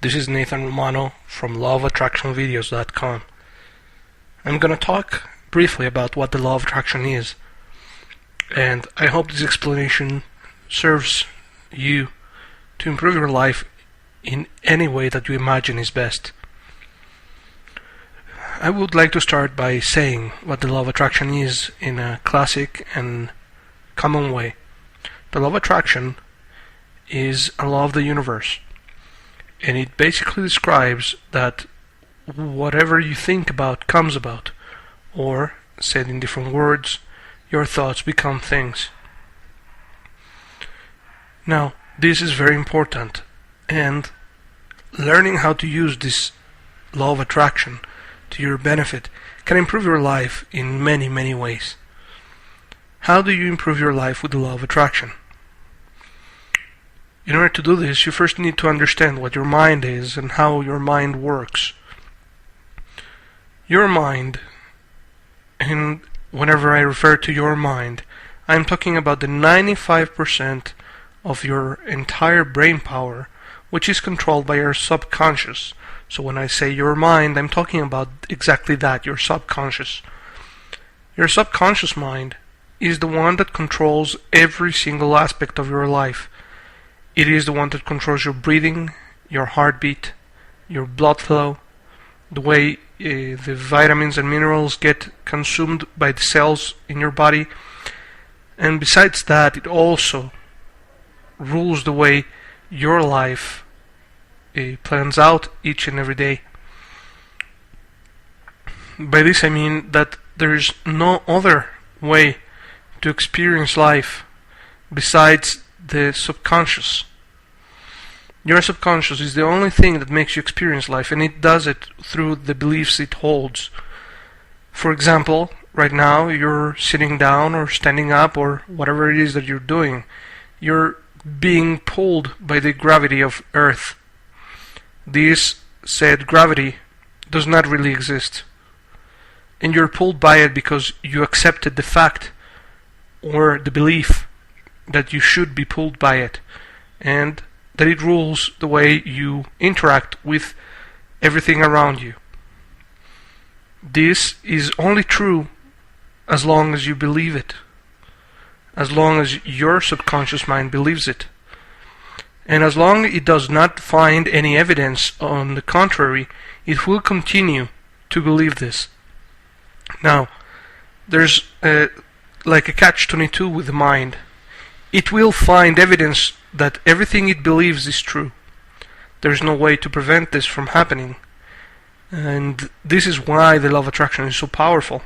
This is Nathan Romano from LawOfAttractionVideos.com. I'm going to talk briefly about what the Law of Attraction is, and I hope this explanation serves you to improve your life in any way that you imagine is best. I would like to start by saying what the Law of Attraction is in a classic and common way. The Law of Attraction is a law of the universe, and it basically describes that whatever you think about comes about, or, said in different words, your thoughts become things. Now, this is very important, and learning how to use this law of attraction to your benefit can improve your life in many, many ways. How do you improve your life with the law of attraction? In order to do this, you first need to understand what your mind is and how your mind works. Your mind, and whenever I refer to your mind, I'm talking about the 95% of your entire brain power, which is controlled by your subconscious. So when I say your mind, I'm talking about exactly that, your subconscious. Your subconscious mind is the one that controls every single aspect of your life. It is the one that controls your breathing, your heartbeat, your blood flow, the way the vitamins and minerals get consumed by the cells in your body. And besides that, it also rules the way your life plans out each and every day. By this I mean that there is no other way to experience life besides the subconscious. Your subconscious is the only thing that makes you experience life, and it does it through the beliefs it holds. For example, right now you're sitting down or standing up or whatever it is that you're doing. You're being pulled by the gravity of Earth. This said gravity does not really exist, and you're pulled by it because you accepted the fact or the belief that you should be pulled by it, and that it rules the way you interact with everything around you. This is only true as long as you believe it, as long as your subconscious mind believes it. And as long as it does not find any evidence on the contrary, it will continue to believe this. Now, there's like a catch-22 with the mind. It will find evidence that everything it believes is true. There's no way to prevent this from happening. And this is why the law of attraction is so powerful.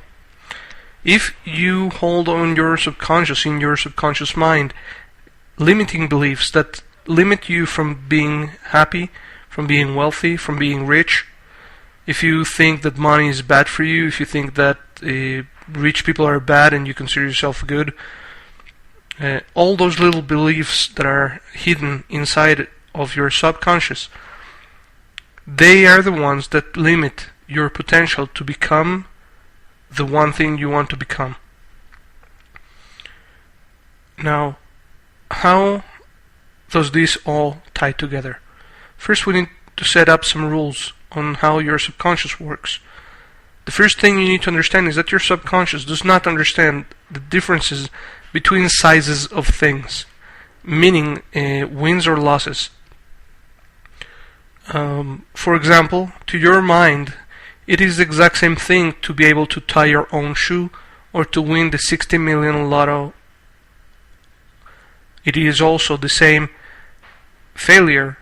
If you hold on your subconscious, in your subconscious mind, limiting beliefs that limit you from being happy, from being wealthy, from being rich, if you think that money is bad for you, if you think that rich people are bad and you consider yourself good, all those little beliefs that are hidden inside of your subconscious, they are the ones that limit your potential to become the one thing you want to become. Now, how does this all tie together? First, we need to set up some rules on how your subconscious works. The first thing you need to understand is that your subconscious does not understand the differences between sizes of things, meaning wins or losses. For example, to your mind, it is the exact same thing to be able to tie your own shoe or to win the 60 million lotto. It is also the same failure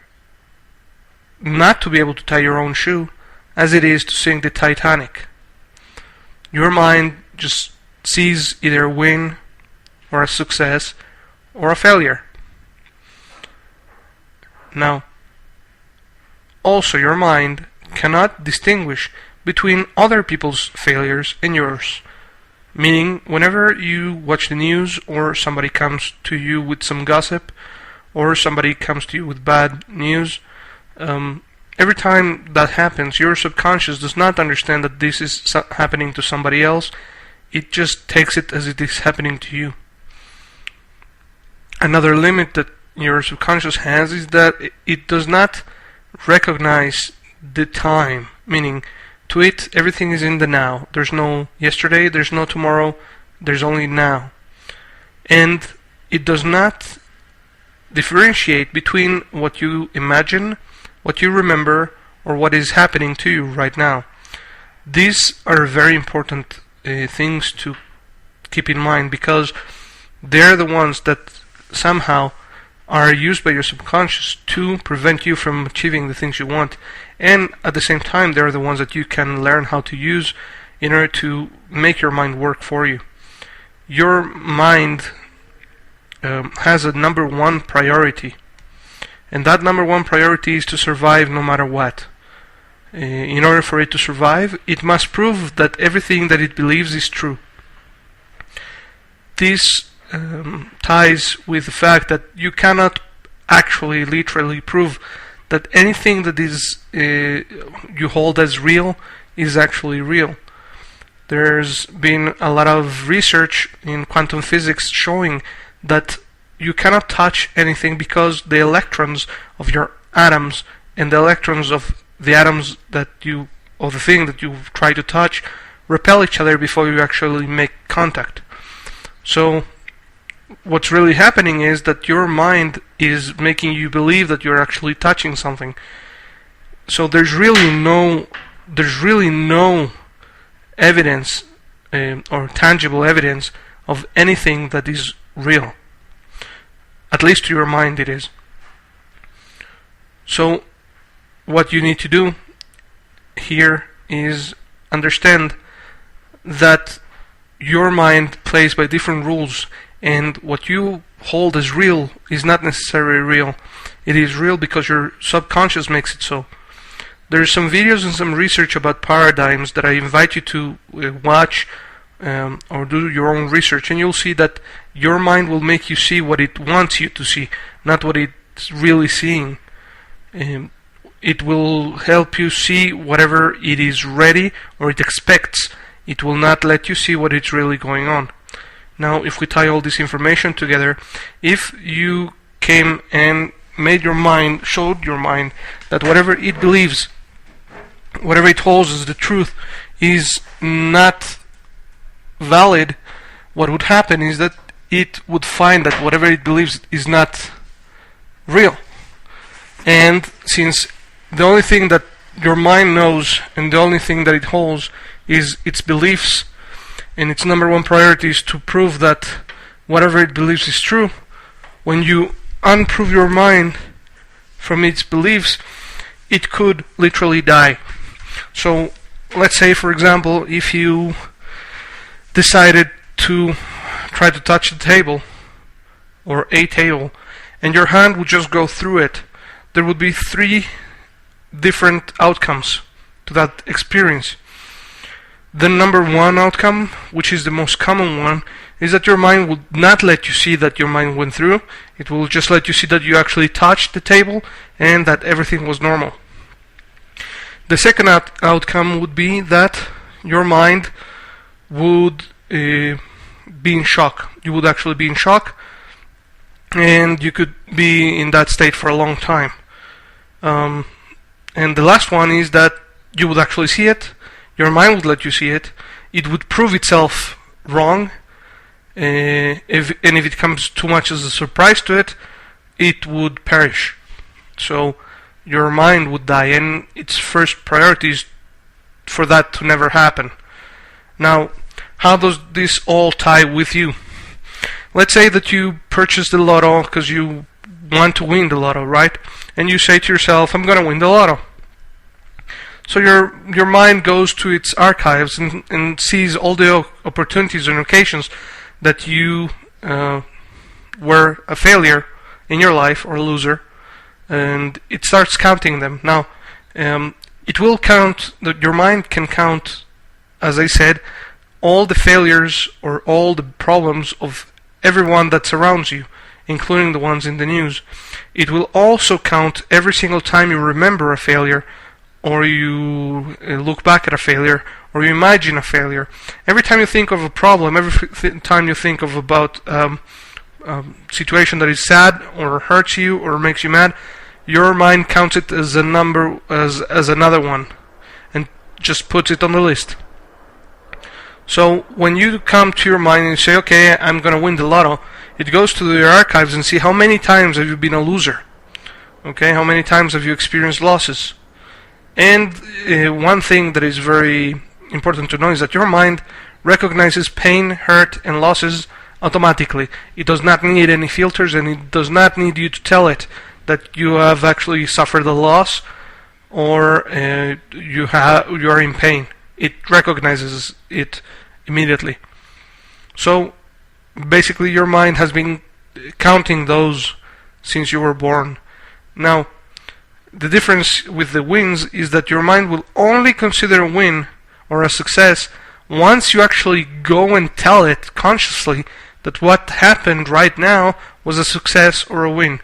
not to be able to tie your own shoe as it is to sink the Titanic. Your mind just sees either a win or a success or a failure. Now, also your mind cannot distinguish between other people's failures and yours. Meaning, whenever you watch the news or somebody comes to you with some gossip or somebody comes to you with bad news, every time that happens, your subconscious does not understand that this is happening to somebody else. It just takes it as it is happening to you. Another limit that your subconscious has is that it does not recognize the time, meaning to it, everything is in the now. There's no yesterday, there's no tomorrow, there's only now. And it does not differentiate between what you imagine, what you remember, or what is happening to you right now. These are very important things to keep in mind, because they're the ones that somehow are used by your subconscious to prevent you from achieving the things you want, and at the same time they're the ones that you can learn how to use in order to make your mind work for you. Your mind has a number one priority, and that number one priority is to survive no matter what. In order for it to survive, it must prove that everything that it believes is true. This ties with the fact that you cannot actually literally prove that anything that is you hold as real is actually real. There's been a lot of research in quantum physics showing that you cannot touch anything because the electrons of your atoms and the electrons of the atoms that you, or the thing that you try to touch, repel each other before you actually make contact. So what's really happening is that your mind is making you believe that you're actually touching something. So there's really no evidence or tangible evidence of anything that is real. At least to your mind it is. So what you need to do here is understand that your mind plays by different rules, and what you hold as real is not necessarily real. It is real because your subconscious makes it so. There's some videos and some research about paradigms that I invite you to watch or do your own research, and you'll see that your mind will make you see what it wants you to see, not what it's really seeing. It will help you see whatever it is ready or it expects. It will not let you see what is really going on. Now, if we tie all this information together, if you came and made your mind, showed your mind that whatever it believes, whatever it holds as the truth, is not valid, what would happen is that it would find that whatever it believes is not real. And since the only thing that your mind knows and the only thing that it holds is its beliefs, and its number one priority is to prove that whatever it believes is true, when you unprove your mind from its beliefs, it could literally die. So let's say, for example, if you decided to try to touch the table or a table and your hand would just go through it, there would be three different outcomes to that experience. The number one outcome, which is the most common one, is that your mind will not let you see that your mind went through. It will just let you see that you actually touched the table and that everything was normal. The second outcome would be that your mind would be in shock. You would actually be in shock, and you could be in that state for a long time. And the last one is that you would actually see it. Your mind would let you see it. It would prove itself wrong. If it comes too much as a surprise to it, it would perish. So your mind would die, and its first priority is for that to never happen. Now, how does this all tie with you? Let's say that you purchased the lotto because you want to win the lotto, right? And you say to yourself, I'm going to win the lotto. So your mind goes to its archives and sees all the opportunities and occasions that you were a failure in your life or a loser, and it starts counting them. Now, it will count, your mind can count, as I said, all the failures or all the problems of everyone that surrounds you, including the ones in the news. It will also count every single time you remember a failure, or you look back at a failure, or you imagine a failure. Every time you think of a problem, every time you think of about situation that is sad or hurts you or makes you mad, your mind counts it as a number, as another one, and just puts it on the list. So when you come to your mind and you say, okay, I'm going to win the lotto, it goes to your archives and see how many times have you been a loser. Okay, how many times have you experienced losses? And one thing that is very important to know is that your mind recognizes pain, hurt, and losses automatically. It does not need any filters, and it does not need you to tell it that you have actually suffered a loss or you are in pain. It recognizes it immediately. So basically your mind has been counting those since you were born. Now, the difference with the wins is that your mind will only consider a win or a success once you actually go and tell it consciously that what happened right now was a success or a win.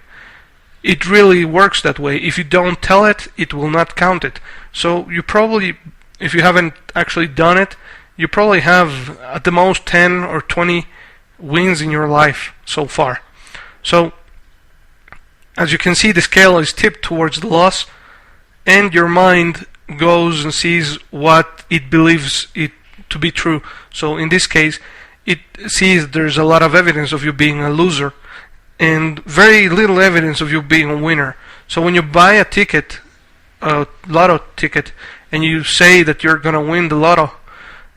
It really works that way. If you don't tell it, it will not count it. So you probably, if you haven't actually done it, you probably have at the most 10 or 20 wins in your life so far. So as you can see, the scale is tipped towards the loss, and your mind goes and sees what it believes it to be true. So in this case, it sees there's a lot of evidence of you being a loser and very little evidence of you being a winner. So when you buy a ticket, a lotto ticket, and you say that you're going to win the lotto,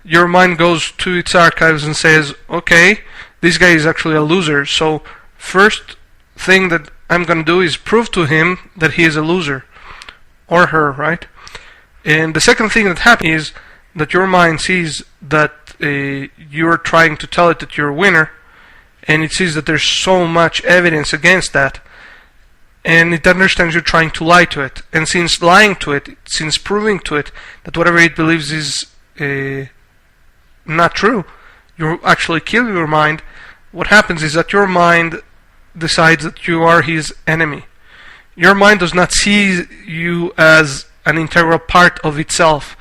your mind goes to its archives and says, okay, this guy is actually a loser, so first thing that I'm going to do is prove to him that he is a loser, or her, right? And the second thing that happens is that your mind sees that you're trying to tell it that you're a winner, and it sees that there's so much evidence against that, and it understands you're trying to lie to it. And since lying to it, since proving to it that whatever it believes is not true, you actually kill your mind. What happens is that your mind decides that you are his enemy. Your mind does not see you as an integral part of itself.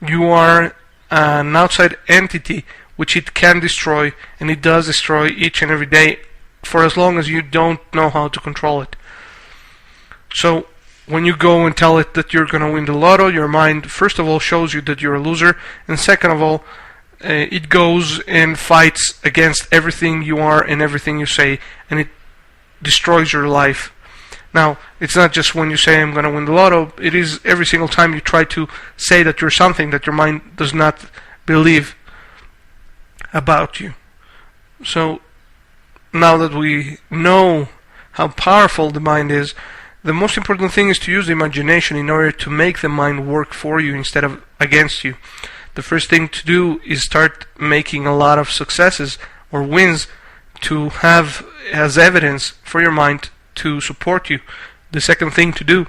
You are an outside entity which it can destroy, and it does destroy each and every day for as long as you don't know how to control it. So when you go and tell it that you're going to win the lotto, your mind first of all shows you that you're a loser, and second of all, it goes and fights against everything you are and everything you say, and it destroys your life. Now, it's not just when you say I'm going to win the lotto, it is every single time you try to say that you're something that your mind does not believe about you. So now that we know how powerful the mind is, the most important thing is to use the imagination in order to make the mind work for you instead of against you. The first thing to do is start making a lot of successes or wins to have as evidence for your mind to support you. The second thing to do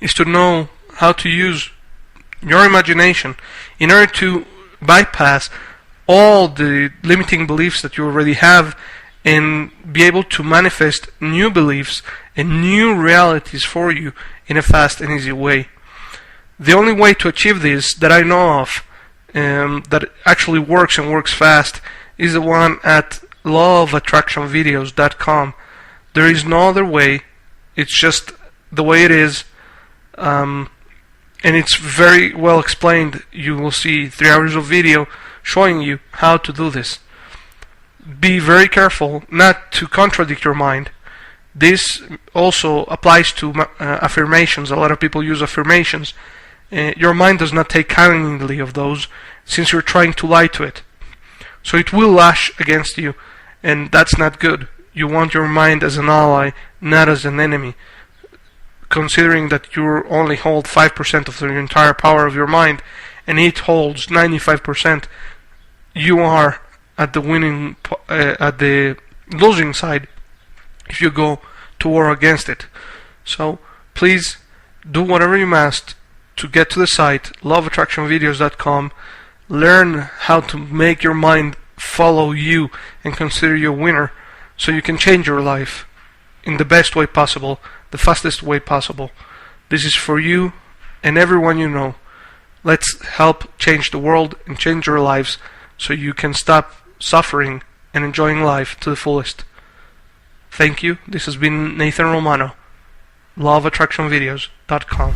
is to know how to use your imagination in order to bypass all the limiting beliefs that you already have and be able to manifest new beliefs and new realities for you in a fast and easy way. The only way to achieve this that I know of that actually works and works fast is the one at lawofattractionvideos.com. There is no other way. It's just the way it is, and it's very well explained. You will see 3 hours of video showing you how to do this. Be very careful not to contradict your mind. This also applies to affirmations. A lot of people use affirmations. Your mind does not take kindly of those since you're trying to lie to it. So it will lash against you, and that's not good. You want your mind as an ally, not as an enemy. Considering that you only hold 5% of the entire power of your mind, and it holds 95%, you are at the losing side if you go to war against it. So please do whatever you must to get to the site lawofattractionvideos.com. Learn how to make your mind follow you and consider you a winner, so you can change your life in the best way possible, the fastest way possible. This is for you and everyone you know. Let's help change the world and change your lives so you can stop suffering and enjoying life to the fullest. Thank you. This has been Nathan Romano. lawofattractionvideos.com.